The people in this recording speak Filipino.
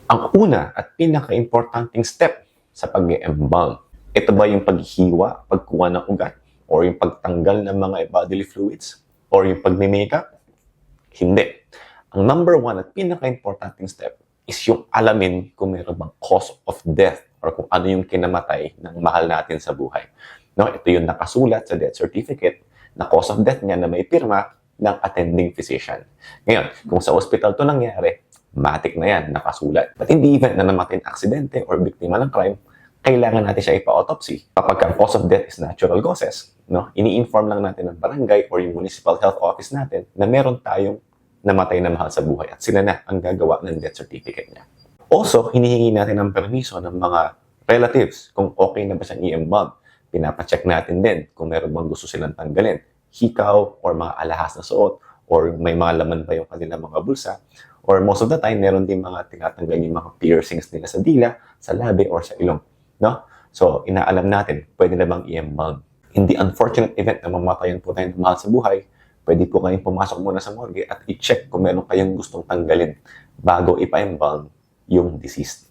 Ang una at pinaka-importanting step sa pag-embalm, ito ba yung paghiwa, pagkuha ng ugat, or yung pagtanggal ng mga bodily fluids, or yung pagme-makeup? Hindi. Ang number one at pinaka-importanting step is yung alamin kung mayroon bang cause of death or kung ano yung kinamatay ng mahal natin sa buhay. No, ito yung nakasulat sa death certificate na cause of death niya na may pirma ng attending physician. Ngayon, kung sa hospital to nangyari, matik na yan, nakasulat. But in the event na namatay ng aksidente or biktima ng crime, kailangan natin siya ipa-autopsy. Kapag ang cause of death is natural causes, no, ini-inform lang natin ng barangay or yung municipal health office natin na meron tayong namatay na mahal sa buhay at sila na ang gagawa ng death certificate niya. Also, hinihingi natin ng permiso ng mga relatives kung okay na ba siyang i-embalm. Pinapacheck natin din kung meron bang gusto silang tanggalin. Hikaw or mga alahas na suot or may mga laman pa yung kanilang mga bulsa. Or most of the time, meron din mga tinatanggal yung mga piercings nila sa dila, sa labi, or sa ilong. No? So, inaalam natin, pwede na bang i-embalm. In the unfortunate event na mamatayan po tayo ng mahal sa buhay, pwede po kayong pumasok muna sa morgue at i-check kung meron kayong gustong tanggalin bago ipa-embalm yung deceased.